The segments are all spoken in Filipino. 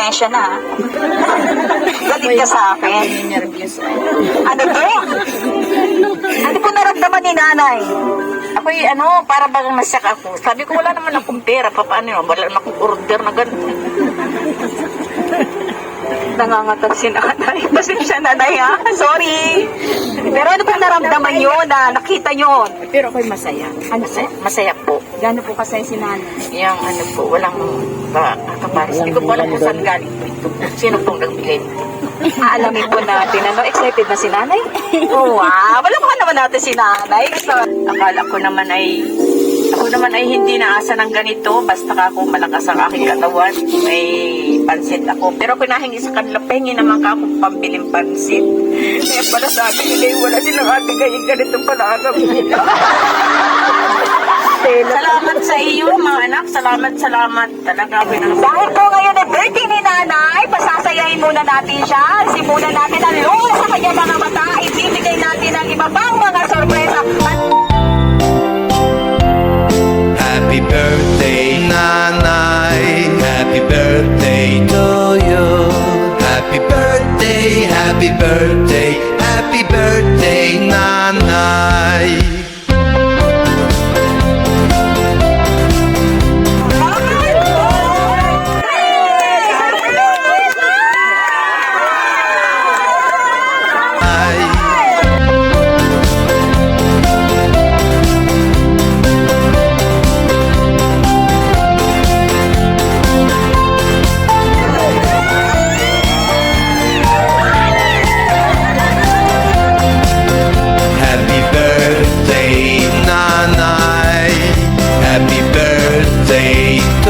pasensya na. Galit ka sa akin. Nervous. Ano to? Ano po naramdaman ni nanay? Ako'y para bagang masyak ako. Sabi ko wala naman akong pera. Paano yun? Wala naman akong order na ganun. Nangangatag si nanay. Pasensya nanay ha. Sorry. Pero ano pong naramdaman nyo na nakita nyo? Pero ako'y masaya. Masaya po. Gano'n po kasaya si nanay? Yung po, walang kaparis. Hindi ko po alam kung saan galing po ito. Sino pong nagbigay nito? Aalamin po natin. Excited na si nanay? Oh, wow. Wala pa naman natin si nanay. Akala ko naman ay hindi naasa ng ganito. Basta ako malakas ang aking katawan. May pansit ako. Pero pinahingi sa kanila, pahingi naman ka akong pambiling pansit. Kaya pala sabi nila, wala silang ating ganito pala alam nila. Salamat sa iyo, mga anak. Salamat. Talaga, Dahil po ngayon ang birthday ni nanay, pasasayahin muna natin siya. Simulan natin ang luha sa kanyang mga mata. Ibibigay natin ang iba pang mga sorpresa. Happy birthday, Nanay. Happy birthday to you. Happy birthday, happy birthday, happy birthday, Nanay. Happy birthday, Nanay. Happy birthday to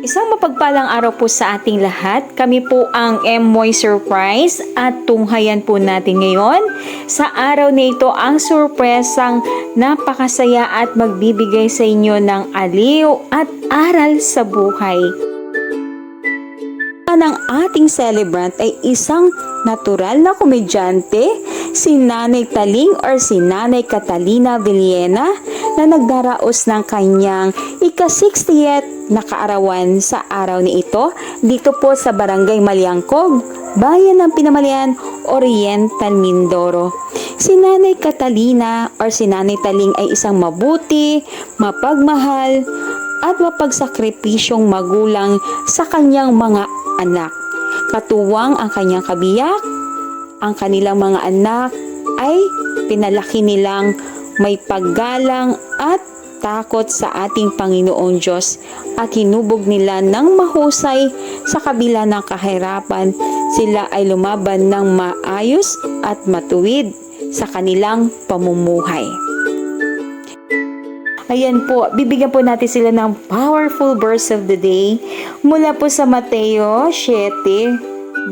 Isang mapagpalang araw po sa ating lahat. Kami po ang M-Moy Surprise at tunghayan po natin ngayon sa araw na ito ang surpresang napakasaya at magbibigay sa inyo ng aliw at aral sa buhay. Ang ating celebrant ay isang natural na komedyante, si Nanay Taling or si Nanay Catalina Villena na nagdaraos ng kanyang ika-60th na kaarawan sa araw ni ito dito po sa Barangay Maliangkog, Bayan ng Pinamalayan, Oriental, Mindoro. Si Nanay Catalina or si Nanay Taling ay isang mabuti, mapagmahal at mapagsakripisyong magulang sa kanyang mga anak. Katuwang ang kanyang kabiyak, ang kanilang mga anak ay pinalaki nilang may paggalang at takot sa ating Panginoong Diyos at hinubog nila ng mahusay sa kabila ng kahirapan. Sila ay lumaban ng maayos at matuwid sa kanilang pamumuhay. Ayan po, bibigyan po natin sila ng powerful verse of the day mula po sa Mateo 7:21.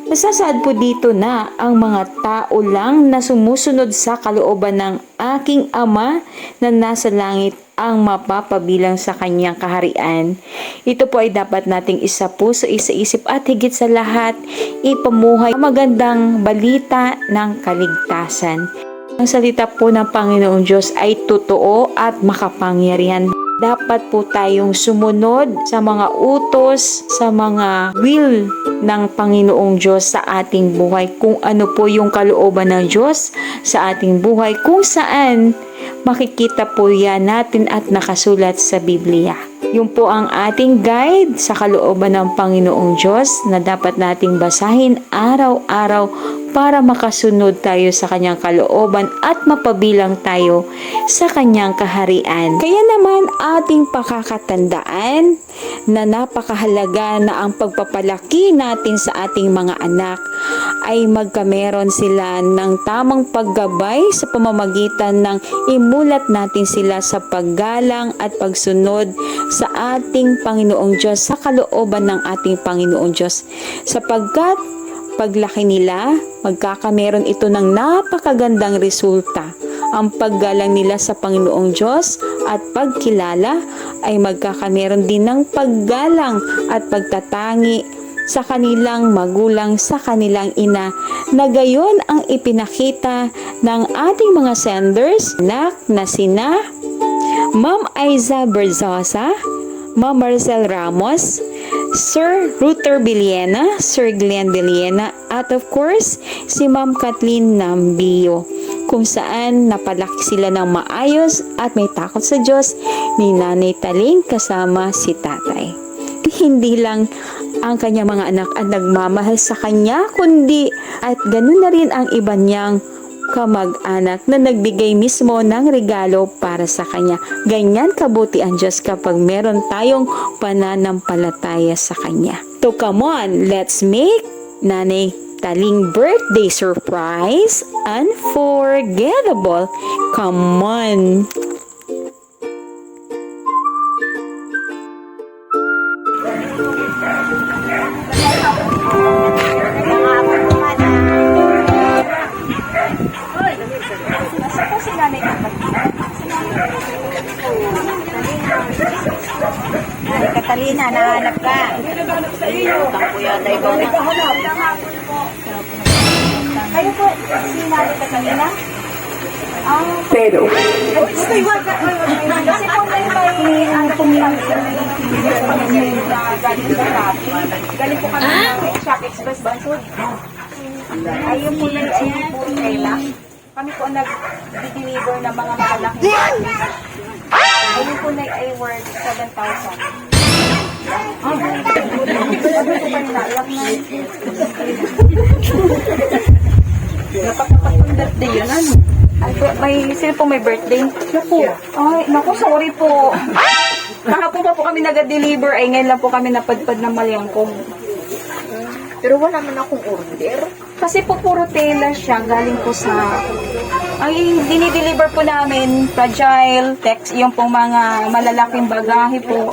Nasasaad po dito na ang mga tao lang na sumusunod sa kalooban ng aking Ama na nasa langit ang mapapabilang sa kanyang kaharian. Ito po ay dapat nating isapuso, isaisip at higit sa lahat, ipamuhay ang magandang balita ng kaligtasan. Ang salita po ng Panginoong Diyos ay totoo at makapangyarihan. Dapat po tayong sumunod sa mga utos, sa mga will ng Panginoong Diyos sa ating buhay. Kung ano po yung kalooban ng Diyos sa ating buhay, kung saan makikita po yan natin at nakasulat sa Biblia. Yun po ang ating guide sa kalooban ng Panginoong Diyos na dapat nating basahin araw-araw para makasunod tayo sa kanyang kalooban at mapabilang tayo sa kanyang kaharian. Kaya naman ating pakakatandaan na napakahalaga na ang pagpapalaki natin sa ating mga anak ay magkameron sila ng tamang paggabay sa pamamagitan ng imulat natin sila sa paggalang at pagsunod sa ating Panginoong Diyos, sa kalooban ng ating Panginoong Diyos. Sapagkat paglaki nila, magkakameron ito ng napakagandang resulta. Ang paggalang nila sa Panginoong Diyos at pagkilala ay magkakameron din ng paggalang at pagtatangi sa kanilang magulang, sa kanilang ina, na gayon ang ipinakita ng ating mga senders na sina Ma'am Aiza Berzosa, Ma'am Marcel Ramos, Sir Ruther Villena, Sir Glenn Villena, at of course, si Ma'am Kathleen Nambio, kung saan napalaki sila ng maayos at may takot sa Diyos ni Nanay Taling kasama si Tatay. Hindi lang ang kanyang mga anak ang nagmamahal sa kanya, kundi at ganun na rin ang iba niyang kamag-anak na nagbigay mismo ng regalo para sa kanya. Ganyan kabuti ang Diyos kapag meron tayong pananampalataya sa Kanya. So come on, let's make Nanay Taling birthday surprise unforgettable. Come on! Katalina, nahanap ka. Tampo yata ikaw na. Kayo po, si Nanay Catalina? Pero, Kasi po may pumilang galing po kami ng Shop Express Bansod. Ayun po yung po nila. Kami po nag-deliver ng mga malaki. Ayun po na ay worth 7,000. birthday yun, ano? Sino po may birthday? Naku. Ay, naku, sorry po. Kahapon pa po kami nag-deliver. Ay, ngayon lang po kami napadpad ng Maliangkong. Pero wala man akong order. Kasi po puro tela siya. Galing po sa... Ay, dinideliver po namin. Fragile, text, yung pong mga malalaking bagahe po.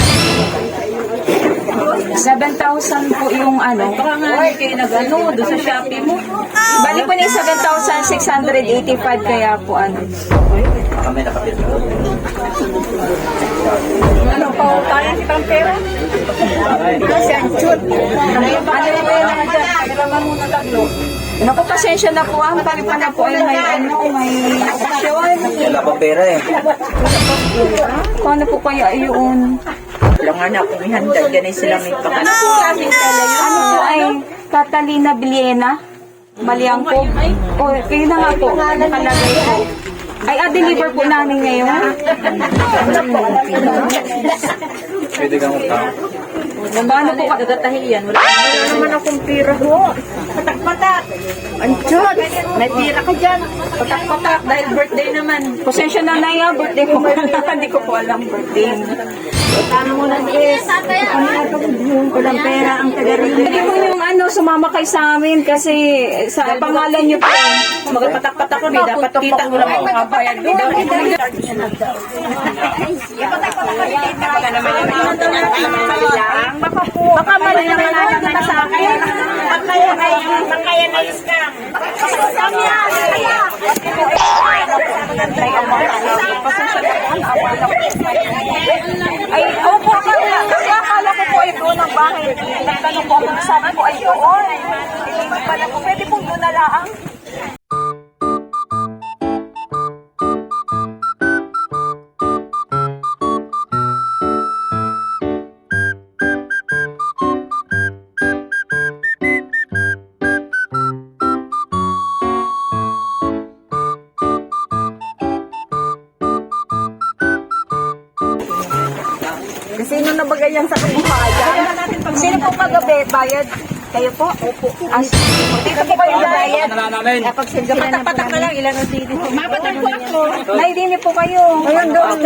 7,000 po yung ano. Baka nga hindi kayo nag-ano, doon sa Shopee mo. Bali po na yung 7,685 kaya po ano. Ano, pautayan si Pampera? Kasi ang chut. Ano yung ba yung mga dyan? Pagkama muna tatlo. Naku, pasensya na po. Ang kami pa na po ay may ano, may okasyon. Wala pa pera eh. Paano po kaya yun? Wala nga na akong ihanda. Ganun sila may pakano. Ano po ay Catalina Villena? Maliangkog? O, kayo na nga po. Nakalagay po. Ay, deliver po namin ngayon. Pwede kang utang. Paano po kadatahin yan? Wala naman akong pira ho. Patak-patak. Anchot. May pira ka dyan. Patak-patak. Dahil birthday naman. Pasensya na na yan. Birthday ko. Hindi ko po alam birthday. Paano mo lang is? Walang pera ang taga-rin. Hindi po yung ano, sumama kay sa amin kasi sa pangalan niyo po. Magapatak-patak ko. Dapat kita mo lang ang mga bayad doon. Baka naman yung mali lang. Baka mali naman natin sa akin. Baka yan ay scam. Ay, opo ka na. Kasi akala ko po ay doon ang bahay. Nagtanong po ako, sabi ko ay doon. Hindi pala po, pwede pong doon na lang. Sino na bagayan sa kabuhayan? Sino po kagabi? Bayad? Kayo po? Opo. Dito po kayo bayad. Patak-patak na lang. Ilan ang dito? Mapatak po ako. Naidini po kayo. Ayun doon.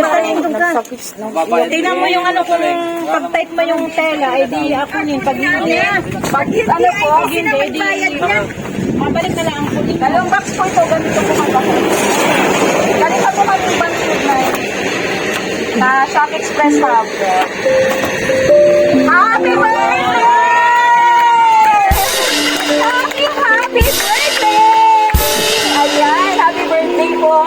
Tingnan mo yung ano kung pag-type mo yung tela, eh di ako yun. Pag hindi, Ano po? mabalik na lang ang puti. Dalawang box po ito. Ganito po kayo. Ganito po kayo yung bandit na Shop Express Hub. Happy birthday! Happy birthday! Ayan, happy birthday po.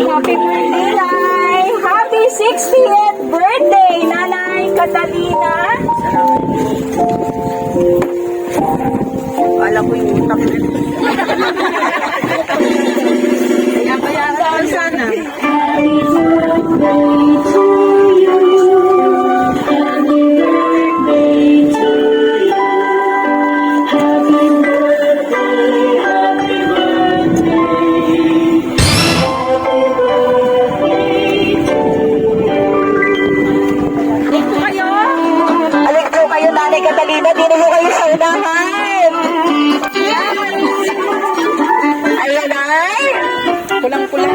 Happy birthday, Nay! Happy 60th birthday, Nanay Catalina! Wala ko yung utak. Pulang-pula.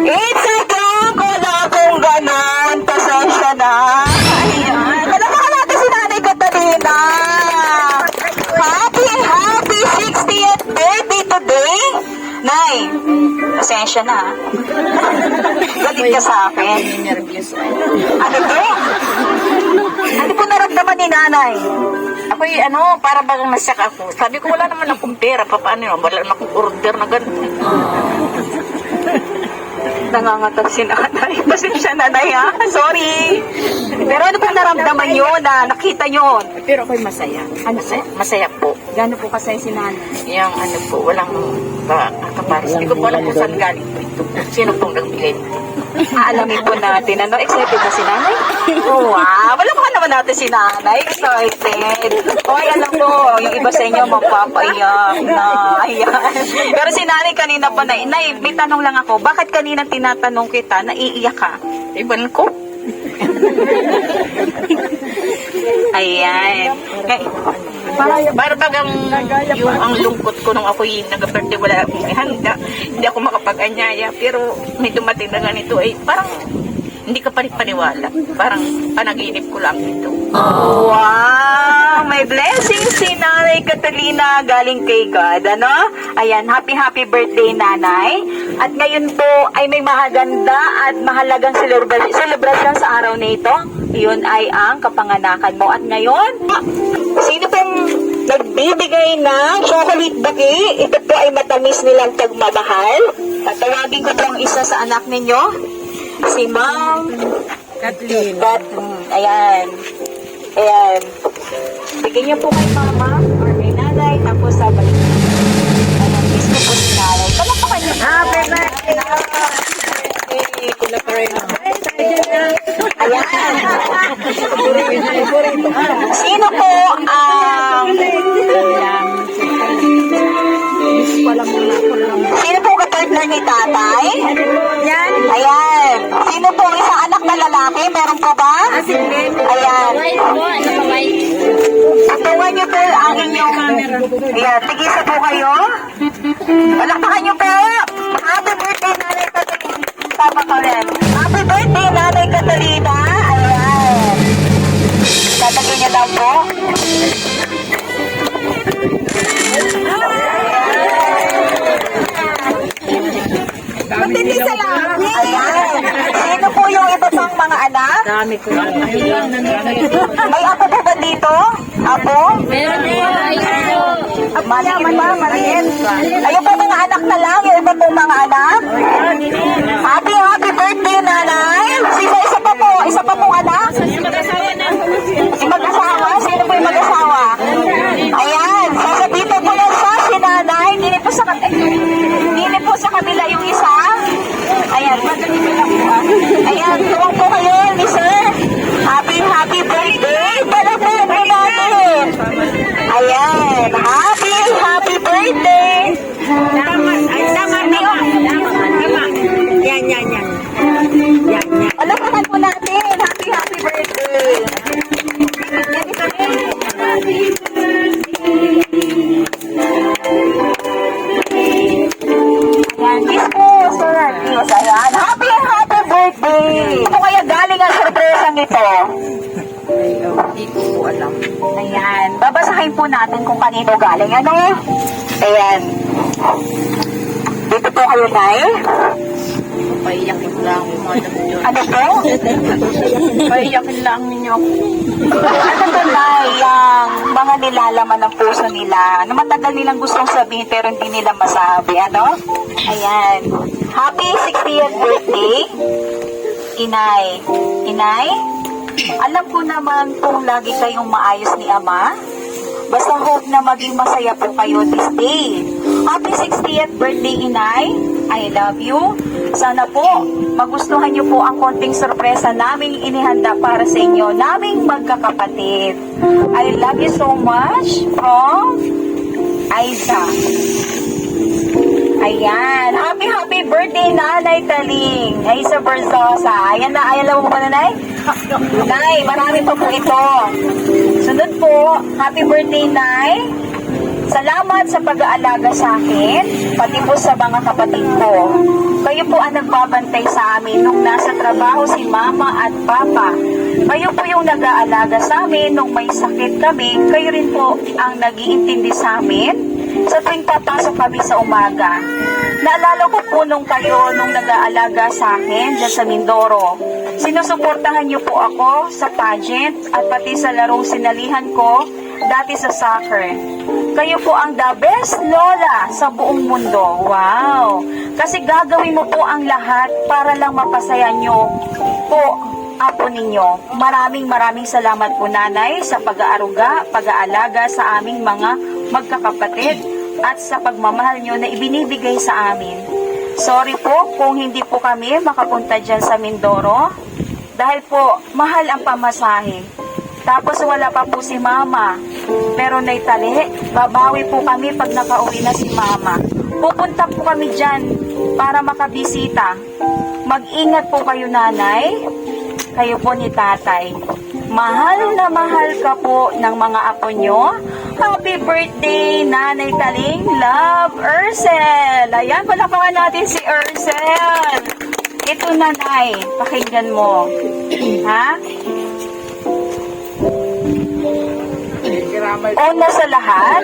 It's a joke! Wala akong ganon. Pasensya na. Ayan. Palamakan natin si Nanay Catalina. Happy 60th birthday today. Nay, pasensya na. Galit ka sa akin. Nervous ay. Ano to? Ano po naramdaman ni Nanay? Ako'y para bang nasyak ako. Sabi ko, wala naman akong pera. Paano yun? Wala naman akong order na ganun. Nangangatak si Nanay. Pasensya Nanay ha. Sorry. Pero ano pong naramdaman nyo na nakita nyo? Pero ako'y masaya. Ano masaya po. Gano'n po kasaya si nanay? Yung po, walang kaparis. Hindi ko po alam kung saan galing po ito. Sino pong nagbili nito? Aalamin po natin. Excited na si Nanay? Oh, wow. Wala pa naman natin si Nanay. Excited. Hoy, alam ko, yung iba sa inyo mapapaiyak na. Ayan. Pero si Nanay kanina pa na, Nay, may tanong lang ako. Bakit kanina tinatanong kita, naiiyak ka? Iban ko. Ayan. Para bagang yung ang lungkot ko nung ako'y nag-birthday, wala akong ihanda. Hindi ako makapag-anyaya. Pero may dumating na ganito ay parang hindi ka pa rin paniwala. Parang panaginip ko lang ito. Wow! May blessing si Nanay Catalina galing kay God. Ano? Ayan, happy birthday Nanay. At ngayon po ay may maganda at mahalagang celebration sa araw na ito. Iyon ay ang kapanganakan mo. At ngayon, sino pong nagbibigay ng chocolate bouquet? Ito po ay matamis nilang pagmamahal. Tatawagin ko po ang isa sa anak ninyo. Si Ma'am Kathleen. Ayan. Ayan. Bigyan niyo po kay Mama or kay Nanay. Tapos sabay. Ayan, miss ko po si Nanay. Palakpakan niyo. Happy birthday! Kula pa rin. Ayan. Sino po ang... Sino po ka-partner ni Tatay? Yan. Ayan. Sino po isang anak na lalaki? Meron po ba? Ayan. Tutuwan niyo po ang inyong... Ayan. Tigisa po kayo. Palakpakan niyo po. Happy birthday, Nanay Catalina. Tama ko rin. Happy birthday, Nanay Catalina. Ayan. Tatagin niyo lang po. Matindi sa langit. Ayan. Sino po yung iba pang mga anak? Dami ko. May apo po ba dito? Apo? Meron po. Maliit pa, maliit. Ayun pa mga anak na lang, yung iba pong mga anak. Happy birthday, Nanay. Isa pa pong anak. Si mag-asawa? Sino po yung mag-asawa? Ayan, sasabihin po yan sa si Nanay. Hindi po sa kabila yung isa. Ayan, madali lang po. Ayan, tuwang po kayo, ni sir. Happy birthday. Palapin po natin. Ayan, happy birthday. Tama. Yan. Alapakan po natin. Happy birthday. Ayan, kiss po, sir. Kiss, ayan. Happy birthday. Ano kaya galing ang sorpresa nito? Hindi ko po alam. Ayan, babasahin po natin kung kanino galing. Ano? Ayan. Dito po kayo, Nay. Paiyakin lang yung mga nagdyon. Ano po? Paiyakin lang ninyo ako. Ano to, Nay? Yung mga nilalaman ng puso nila na matagal nilang gustong sabihin pero hindi nila masabi. Ano? Ayan. Happy 60th birthday, Inay. Inay? Alam ko naman kung lagi kayong maayos ni Ama. Basta hope na maging masaya po kayo this day. Happy 60th birthday, Inay. I love you. Sana po magustuhan niyo po ang konting sorpresa naming inihanda para sa inyo, naming magkakapatid. I love you so much from Aiza. Ayan. Happy birthday, Nanay Taling. Aiza Berzosa. Ayan na. Ayan mo ba, Nanay? Nay, marami pa po ito. Sunod po. Happy birthday, Nay. Salamat sa pag-aalaga sa akin, pati po sa mga kapatid ko. Kayo po ang nagbabantay sa amin nung nasa trabaho si Mama at Papa. Kayo po yung nag-aalaga sa amin nung may sakit kami. Kayo rin po ang nag-iintindi sa amin sa tuwing papasok kami sa umaga. Naalala ko po nung kayo nung nag-aalaga sa akin dyan sa Mindoro. Sinusuportahan niyo po ako sa pageant at pati sa larong sinalihan ko dati sa soccer. Kayo po ang the best lola sa buong mundo. Wow! Kasi gagawin mo po ang lahat para lang mapasaya niyo po apo ninyo. Maraming salamat po nanay sa pag-aaruga, pag-aalaga sa aming mga magkakapatid at sa pagmamahal nyo na ibinibigay sa amin. Sorry po kung hindi po kami makapunta dyan sa Mindoro dahil po mahal ang pamasahe. Tapos wala pa po si Mama. Pero naitali, babawi po kami pag nakauwi na si Mama. Pupunta po kami dyan para makabisita. Mag-ingat po kayo nanay, kayo po ni tatay. Mahal na mahal ka po ng mga apo nyo. Happy birthday, Nanay Taling Love Ursel! Ayan, palapakan natin si Ursel. Ito nanay, pakinggan mo. Ha? Una sa lahat,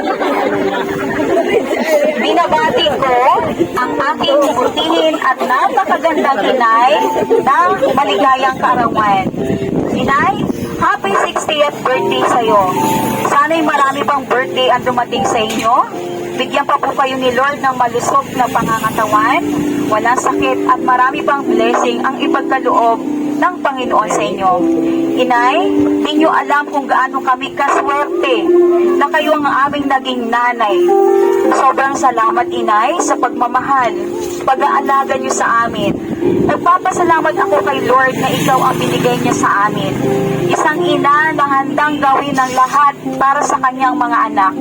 binabati ko ang aking butihin at napakagandang inay na maligayang kaarawan. Inay, happy 60th birthday sa'yo. Sana'y marami pang birthday ang dumating sa inyo. Bigyan pa po kayo ni Lord ng malusog na pangangatawan, walang sakit at marami pang blessing ang ipagkaloob ng Panginoon sa inyo. Inay, di nyo alam kung gaano kami kaswerte na kayo ang aming naging nanay. Sobrang salamat, Inay, sa pagmamahal, pag-aalaga nyo sa amin. Nagpapasalamat ako kay Lord na ikaw ang binigay niya sa amin. Isang ina na handang gawin ang lahat para sa kanyang mga anak.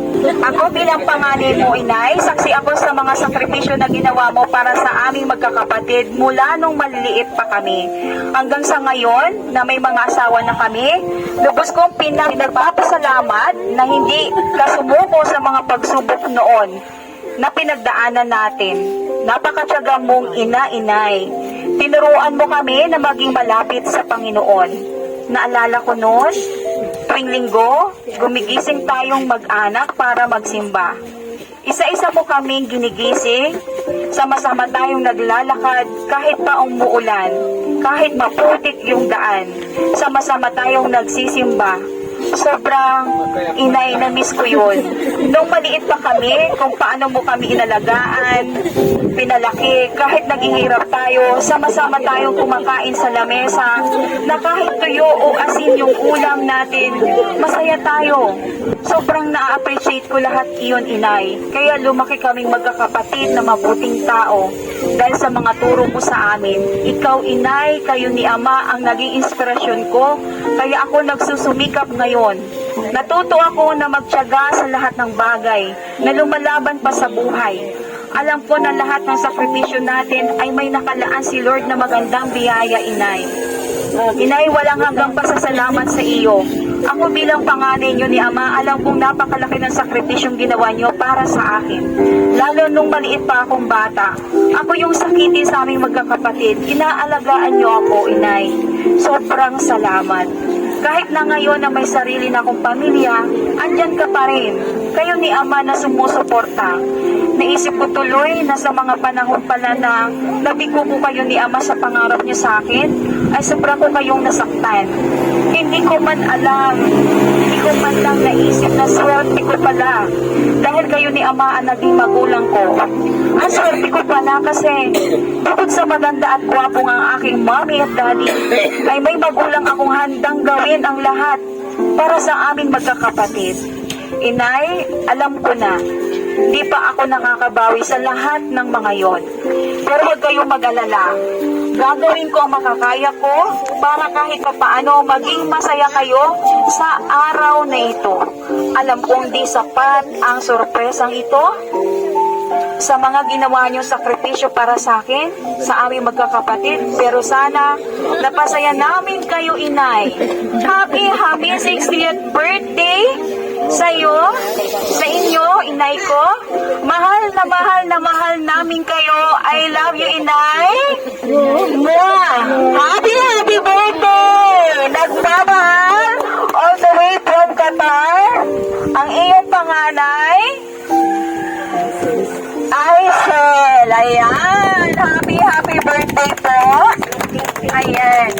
Ako bilang panganay mo, Inay, saksi ako sa mga sakripisyo na ginawa mo para sa aming magkakapatid mula nung maliliit pa kami. Hanggang sa ngayon, na may mga asawa na kami, lubos kong pinagpapasalamat na hindi ka sumuko sa mga pagsubok noon na pinagdaanan natin. Napakatyaga mong ina-inay. Tinuruan mo kami na maging malapit sa Panginoon. Naalala ko noon, tuwing linggo, gumigising tayong mag-anak para magsimba. Isa-isa mo kaming ginigising, sama-sama tayong naglalakad kahit pa umuulan, kahit maputik yung daan, sama-sama tayong nagsisimba. Sobrang inay na miss ko yun. Nung maliit pa kami, kung paano mo kami inalagaan, pinalaki, kahit naghihirap tayo, sama-sama tayong kumakain sa lamesa, na kahit tuyo o asin yung ulam natin, masaya tayo. Sobrang na-appreciate ko lahat iyon, inay. Kaya lumaki kaming magkakapatid na mabuting tao. Dahil sa mga turo mo sa amin, ikaw, inay, kayo ni ama ang naging inspirasyon ko, kaya ako nagsusumikap ngayon. Natuto ako na magtiyaga sa lahat ng bagay, na lumalaban pa sa buhay. Alam ko na lahat ng sakripisyo natin ay may nakalaan si Lord na magandang biyaya, inay. Inay, walang hanggang pasasalamat sa iyo. Ako bilang panganay niyo ni Ama, alam kong napakalaki ng sakripisyong ginawa niyo para sa akin. Lalo nung maliit pa akong bata. Ako yung sakiti sa aming magkakapatid. Inaalagaan niyo ako, inay. Sobrang salamat. Kahit na ngayon na may sarili na akong pamilya, andyan ka pa rin. Kayo ni Ama na sumusuporta. Naisip ko tuloy na sa mga panahon pala na nabigo ko kayo ni Ama sa pangarap niyo sa akin, ay sobra ko kayong nasaktan. Hindi ko man alam, hindi ko man lang naisip na swerte ko pala. Dahil kayo ni Ama ang naging magulang ko. Ang swerte ko pala kasi bukod sa maganda at gwapo ang aking mommy at daddy, ay may magulang akong handang gawin ang lahat para sa aming magkakapatid. Inay, alam ko na, di pa ako nakakabawi sa lahat ng mga yon. Pero huwag kayong mag-alala. Gagawin ko ang makakaya ko para kahit papaano maging masaya kayo sa araw na ito. Alam kong di sapat ang sorpresang ito sa mga ginawa niyong sakripisyo para sa akin, sa aming magkakapatid, pero sana napasaya namin kayo, inay. Happy 60th birthday sa'yo, sa inyo, inay ko. Mahal na mahal na mahal namin kayo. I love you, inay. Mwah! Happy, happy birthday! Nagmamahal all the way from Qatar. Ang iyong panganay, Aisel. Ayan. Happy, happy birthday po. Ayan.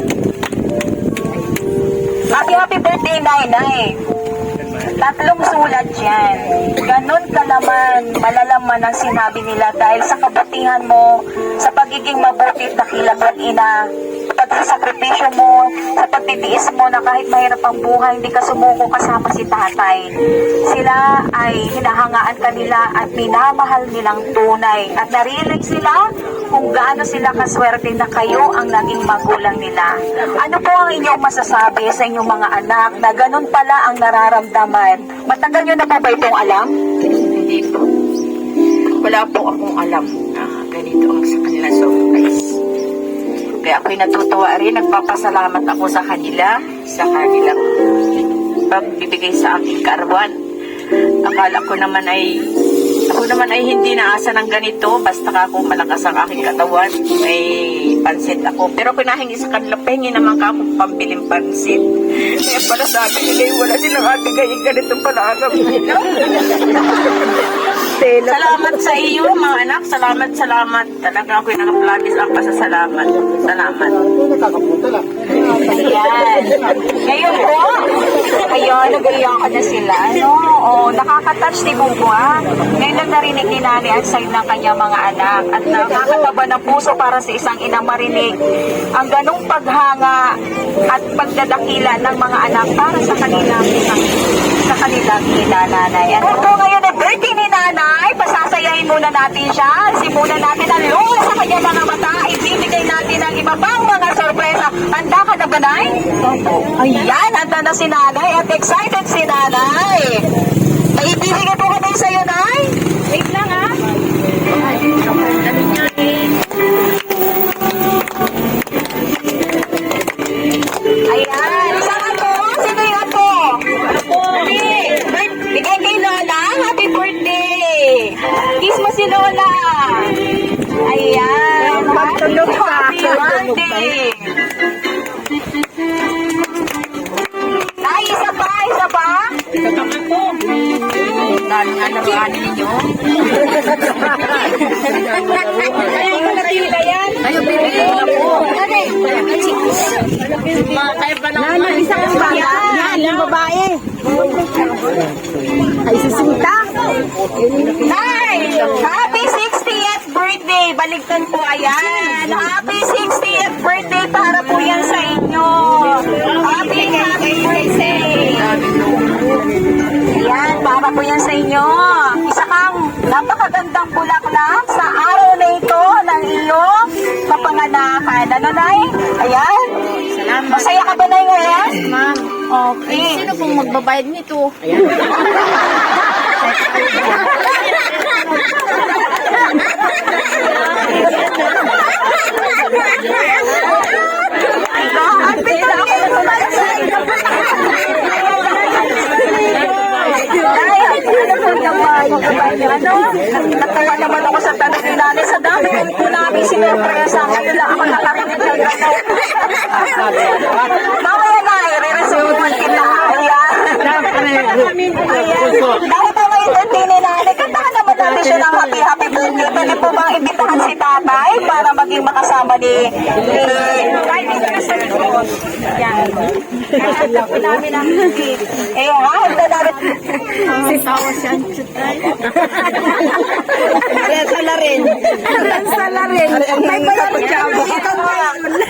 Happy, happy birthday, Nay. Tatlong sulat yan. Ganon ka naman, malalaman ang sinabi nila dahil sa kabutihan mo, sa pagiging mabuti at dakilang ina, pagsasakripisyo mo, sa pagtitiis mo na kahit mahirap ang buhay, hindi ka sumuko kasama si tatay. Sila ay hinahangaan kanila at minamahal nilang tunay. At na-realize sila kung gaano sila kaswerte na kayo ang naging magulang nila. Ano po ang inyong masasabi sa inyong mga anak na ganun pala ang nararamdaman? Matagal nyo na po ba itong alam? Hindi po. Wala po akong alam na ganito ang sa kanila surprise. Kaya ako'y natutuwa rin, nagpapasalamat ako sa kanilang pagbibigay sa aking kaarawan. Ako naman ay hindi naasa ng ganito, basta ako malakas ang aking katawan, may pansit ako. Pero pinahingi sa kanila, pahingi naman ka akong pambiling pansit. Kaya pala sabi nila, wala silang ating ganito pala agam nila. Salamat sa iyo, mga anak. Salamat. Talaga ako'y nakaplagis ang pasasalamat. Salamat. Ayan. Ngayon po, ayun, nag-iyak ko na sila. Ano? Oh, nakaka-touch ni Bubu, ha? Ngayon lang narinig ni Nani ang side ng kanyang mga anak. At nakakataba ng puso para sa isang inang marinig ang ganong paghanga at pagdadakila ng mga anak para sa kanilang nanay. At po ngayon na birthday ni Nanay, pasasayahin muna natin siya. Simulan natin ang luha sa kanyang mga mata. Ibibigay natin ang iba pang mga sorpresa. Handa ka na ba, Nay? Ayan, handa na si Nanay at excited si Nanay. Naibibigay po kami sa'yo, Nay. Wait lang, ha? Ayan, isa ka po. Sino yun po? Bigay kay Lola. Happy birthday. Kiss mo si Lola. Ayan. Happy birthday. Ay, isa pa. Dahil nga nabahanin ninyo. Ayaw ko natila yan. Ayaw, bibigyan ko na po. Kaya pa naman. Isang bata. Yan, yung babae. Ay, sisinta. Nay! Happy 60th birthday! Baligtan po, ayan. Happy 60th birthday para po yan sa inyo. Happy birthday! Ayan, para po yan sa inyo. Isa kang napakagandang bulaklak sa araw na ito ng iyong kapanganakan. Ano, Nay? Ayan. Salamat. Masaya ka ba, Nay, ngayon? Ma'am. Okay. Ay, sino pong magbabayad nito? Ayan. Natawa naman ako sa tanong ni Nanay. Sa dami po namin sinerpresa. Ngayon lang ako nakarinig ng gano'n. Mamaya na, i-resume kita. Dahil pa ngayon birthday ni Nanay, kantahan naman natin siya ng happy birthday. Pwede po bang imbitahan si tatay para maging makasama ni kahit hindi ka sa likod. Yan. Kaya po namin ang cake. Eh, handa namin. Sala rin. May bayan ka.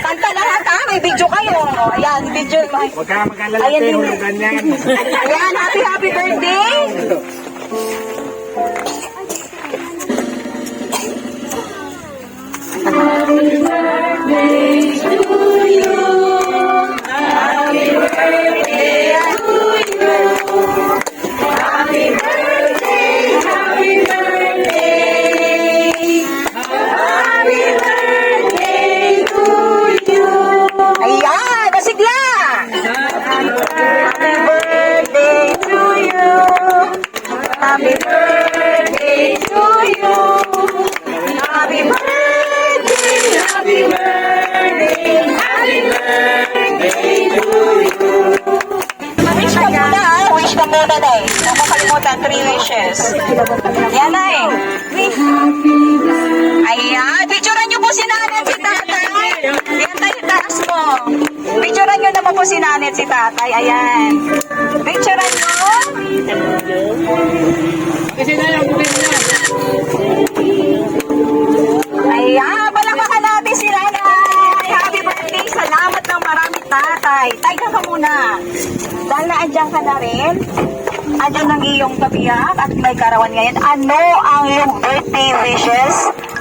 Kanta lahat, ha? May video kayo. Ayan, video. Huwag ka mag-alala, Ayan din. hulugan yan. Ayan, happy birthday. Ayan, masigla! Happy birthday to you! nanay. Huwag mo kalimutan, 3 wishes. Yan, nay. Ayan, picturean niyo po si nanay at si tatay. Yan tayo, taas mo. Picturean niyo naman po si nanay at si tatay. Ayan. Picturean niyo. Ayan, palakpakan natin si nanay. Happy birthday. Salamat ng marami, tatay. Tayo ka muna. Dahil naandyan ka na rin, andyan ang iyong kabiyak at may karawan ngayon. Ano ang iyong birthday wishes,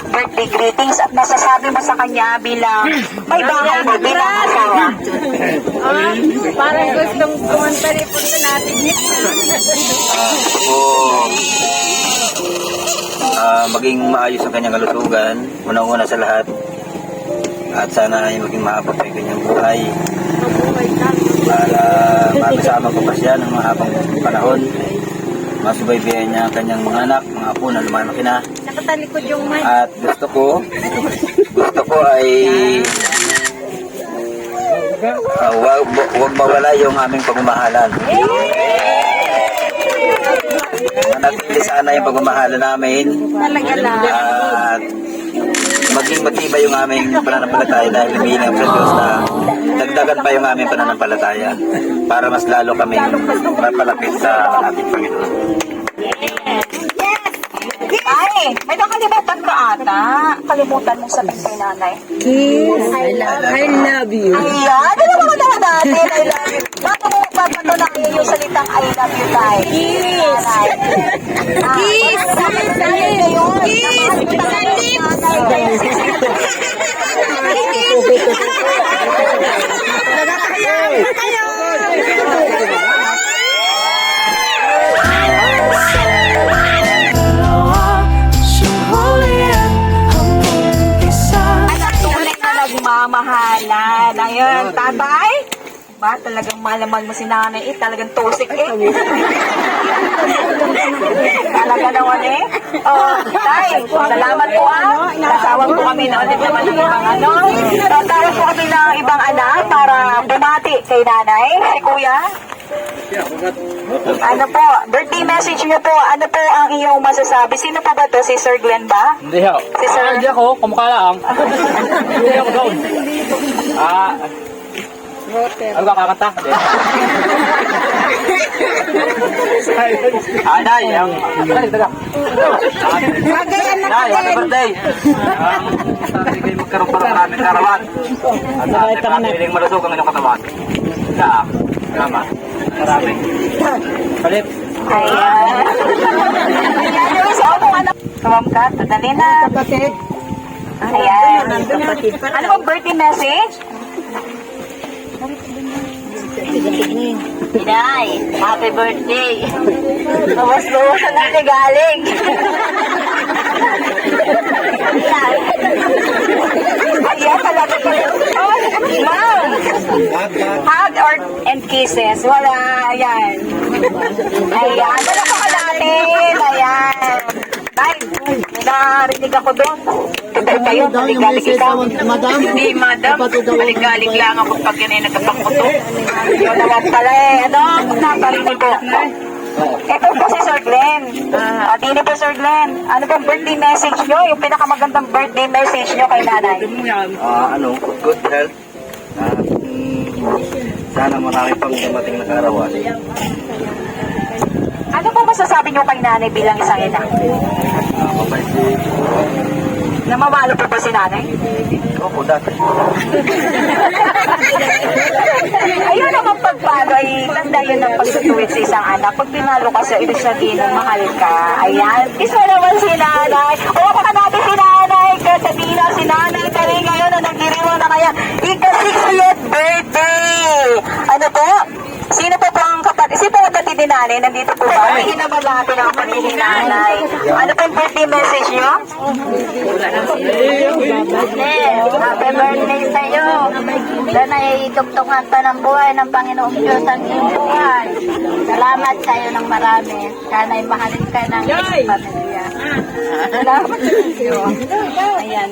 birthday greetings at masasabi mo sa kanya bilang may bahay mo bilang asawa? Parang gustong kumanta rin po sa natin. Maging maayos ang kanyang kalusugan, unang-una sa lahat. At sana ay maging mahabang pa yung kanyang buhay. Para makasama ko pa siya ng mahabang panahon. Masubaybayan niya ang kanyang mga anak, mga apo na lumalaki na. Nakatalikod yung mic. At gusto ko ay huwag mawala yung aming pagmamahalan. Manatili sana yung pagmamahalan namin. Talaga lang. At maging matibay yung aming pananampalataya dahil humihiling sa Diyos na dagdagan pa yung aming pananampalataya para mas lalo kami mapalapit sa ating Panginoon. Ay, may nakalimutan ka ata. Kalimutan mong sabihin kay nanay. I love you. Ayan, ano naman na natin? I love you. Bago mo papatunangin yung salitang I love you, tay. Kiss! Kiss! Nagmamahalan. Ayun, tatay? Ba, talagang malaman mo si nanay eh. Talagang tosik eh. Talaga naman eh. Oh, tay, salamat po ah. Nasawag po kami na ulit naman ng ibang ano. Tawag po kami ng ibang anak para bumati kay nanay, si kuya. Ano po, birthday message niyo po, ano po ang iyong masasabi? Sino po ba to? Si Sir Glenn ba? Hindi ho. Si Sir... Hindi ako, kumukha lang. Hindi ako doon. Ano ka kakanta? Day, ang... Day, happy birthday! Sabi kayo magkaroon pa ng maraming karawan. At sabi piling malusog ang inyong katawan. Kaya, salamat. Maraming. Palit. Ayan. Ayan, so kung ano. Tumam ka, dali na. Ayan. Ano bang birthday message? Inay, happy birthday. Luwas-luwas na naligaling. Ayan, talaga pala. Oh, ma'am. Hug and kisses. Wala, ayan. Ayan, wala pa ka natin. Ayan. Tay, narinig ako doon. Tutay kayo, naligalig ikaw. Hindi, madam. Naligalig lang ako pag yan ay nagkapangkuto. Yun naman pala eh. Ano? Naparinig ko. Ito po si Sir Glenn. Dini po Sir Glenn. Ano pong birthday message nyo? Yung pinakamagandang birthday message nyo kay nanay? Good health. Sana marami pang dumating na karawan. Ano po masasabi nyo kay nanay bilang isang ina? Mabait. Namamalo po ba si nanay? Opo, dati. Ayun naman pagpalo ay tanda yun ng pagtutuwid sa isang anak. Pag pinalo ka sa ibig sabihin ng mahal ka. Ayan. Kiss mo naman si nanay. O baka natin si nanay. Kasabihin na si nanay. Kaya ngayon na nagdiriwa na kaya. Ika-60th birthday. Ano po? Sino po ang kapatid? Sino po ang kapatid ni nanay? Nandito po ba? Ay, hinamad natin ang kapatid ni nanay. Ano po yung birthday message nyo? Happy birthday sa'yo. Sana ay dugtungan pa ng buhay ng Panginoong Diyos ang iyong buhay. Salamat sa'yo ng marami. Sana ay mahalin ka ng iyong pamilya. Salamat sa'yo. Ayan.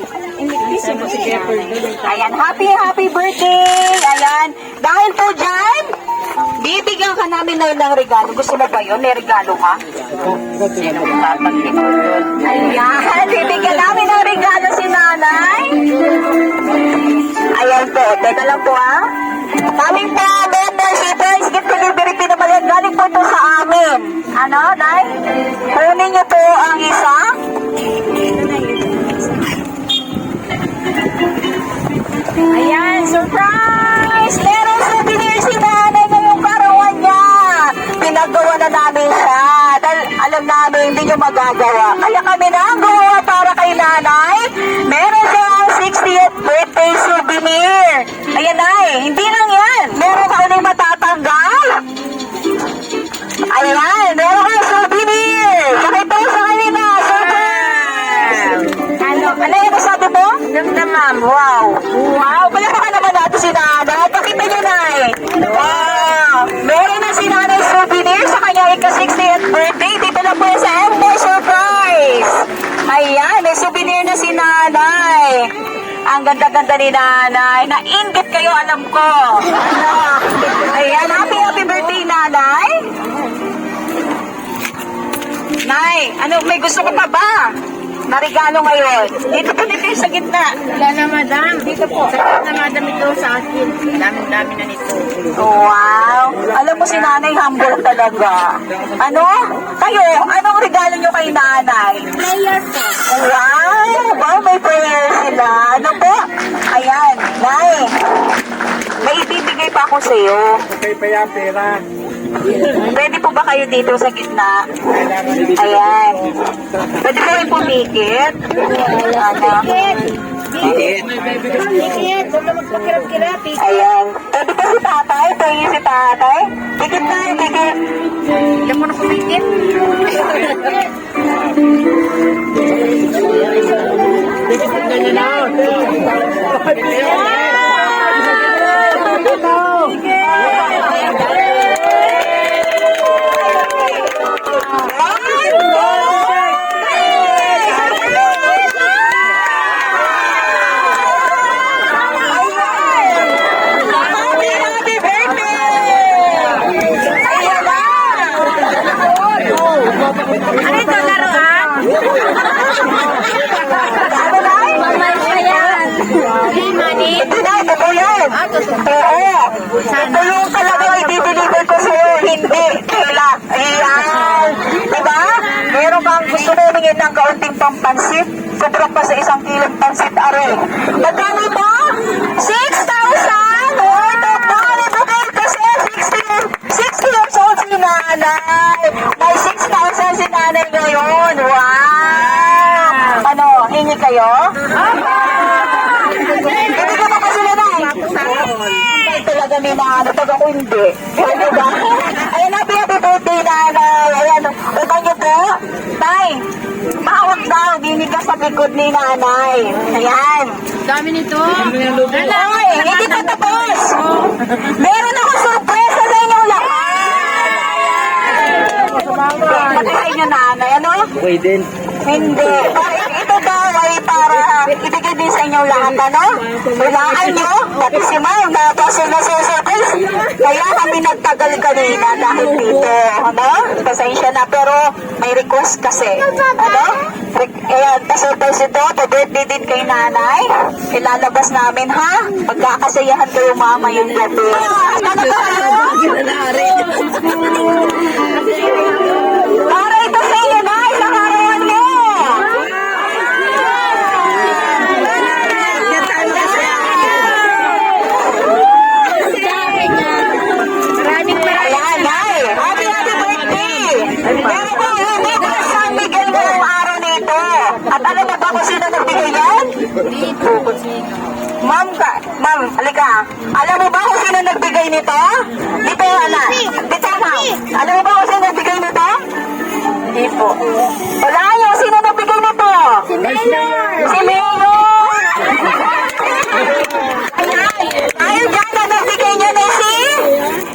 Ayan, happy birthday! Ayan, dahil po dyan, Bibigyan ka namin na ng regalo. Gusto mo ba yun? May regalo ka? Sino magtatanggap ko yun? Ayan, bibigyan namin ng regalo si nanay. Ayan po, teka lang po ha. Kaming po, membership price gift delivery pinamayan. Galing po ito sa amin. Ano, Nay? Kunin niyo po ang isa. Ayan, surprise! Merong souvenir si nanay ngayong karawan niya. Pinagawa na namin siya. Dahil alam namin hindi niyo magagawa. Kaya kami na ang gawa para kay nanay. Meron siyang 60th birthday souvenir. Ayan, Nay. Hindi lang yan. Meron ka ulit matatanggal. Ayan, meron kang souvenir. Pakita mo sa kanina. Surprise! Ano yung sabi mo? Damdamam, wow. Wow! Palamakan naman natin si nanay. Pakita niyo, Nay. Wow! Meron na si nanay souvenir sa kanya ika-60th birthday. Dito na po yan sa Empire Surprise. Ayan, may souvenir na si nanay. Ang ganda-ganda ni nanay. Nainggit kayo, alam ko. Ayan, happy birthday, nanay. Nay, ano, may gusto ko pa ba? Narigalo ngayon. Dito po kayo sa gitna. Wala na, madam. Dito po. Sagot na, madam, ito sa akin. Dami-dami na nito. Wow! Alam mo si nanay humble talaga. Ano? Kayo, anong regalo nyo kay nanay? Player po. Wow! Wow, may prayer sila. Ano po? Ayan, Nay. May ibibigay pa ako sa'yo. Okay pa yan, pera. Pwede po ba kayo dito sa gitna? Ayan. Pwede po rin pumikit. Ano? Ayan. Pwede po si tatay? Pwede si tatay? Pikit na, pikit. Hindi mo na kumikit. Happy birthday! Ayan na! Ano ito, laruan? Ano na? Hey, money. Ito na, ito po yan. Oo. Ito yung talagang i-deliver ko sa'yo. Hindi. Kila. Ayan. Diba? Meron kang gusto mo hingin ng kaunting pampansit. Sobrang pa sa 1 kilong pansit are. Magkano mo? 6,000! Worth of money bukid kasi 60 years old si nanay. May 6,000 si nanay ngayon. Wow! Ano, hingi kayo? Hindi ka pa pa sila na eh. Talaga ni nanay. Pag ako hindi. Ano ba? Ayan, happy birthday nanay. Ayan, utang niyo po. Tay, mahawak daw. Dinig ka sa likod ni nanay. Ayan. Dami nito. Ay, hindi pa tapos. Meron ako sorpresa sa inyong lahat. Pagkain niyo nanay, ano? Okay din. Hindi. Ito daw ay para ibigay din sa inyong lahat, ano? Hulaan nyo, pati si Ma'am, napasok na sa surprise. Kaya kami nagtagal kanina dahil dito, ano? Pasensya na, pero may request kasi, ano? Ayan, pa-surprise ito, pa-birthday din kay nanay. Ilalabas namin, ha? Pagkakasayahan kayo mamayang gabi. Ano ba kayo? Para ito sa inyo, Nay, sa karawan mo. Ayan, Nay. Happy birthday. Meron po hindi ko sa San Miguel ngayong araw nito. At alam mo ba kung sino nagbigay yan? Ma'am, halika. Alam mo ba kung sino nagbigay nito? Dito, anak. Dito, ma'am. Alam mo ba kung sino nagbigay nito? Hindi po. Wala yung sino nagbigay nito? Si Mayor. Si Mayor. Ayan. Ayun dyan na nagbigay niya na si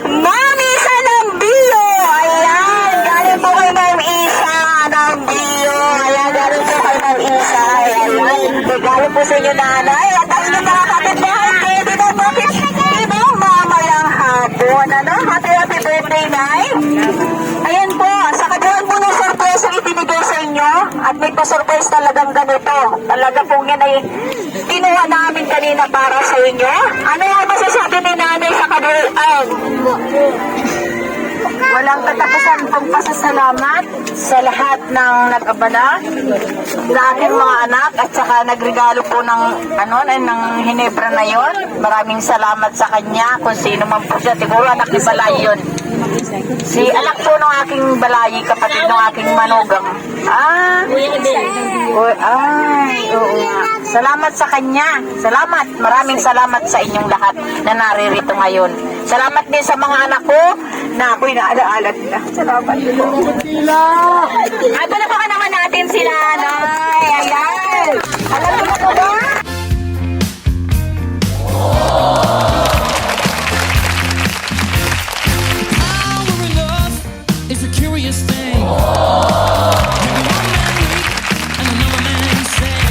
Mami Isa ng Bio. Ayan. Galing po kay Ma'am Isa ng Bio. Ayan, galing po kay Ma'am Isa. Ayan. Galing po sa inyo, nanay. At ang inyong mga kapitbahay, pwede na bakit? Ibang mamayang hapon. Ano? Happy birthday, Nay. Ayan po, sa katuwan po ng surprise ang ibinigay sa inyo. At may pa-surprise talagang ganito. Talaga po yan ay kinuha namin kanina para sa inyo. Ano yung masasabi ni Nanay sa kabuuan? Walang katapusan pong pasasalamat sa lahat ng nag-abala, sa aking mga anak at saka nagregalo po ng ng Hinebra na yon. Maraming salamat sa kanya kung sino man po siya. Siguro anak ni Balay yun. Si anak po ng aking Balay, kapatid ng aking manugang. Oo nga. Salamat sa kanya. Salamat. Maraming salamat sa inyong lahat na naririto ngayon. Salamat din sa mga anak ko na ako'y naalaala nila. Salamat din. Ay, palapakan naman natin si Nanay. Ayan. Alam niyo na ba? Power in love is a curious thing. Maybe one man weak and another man say,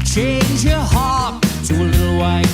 change your heart to a little white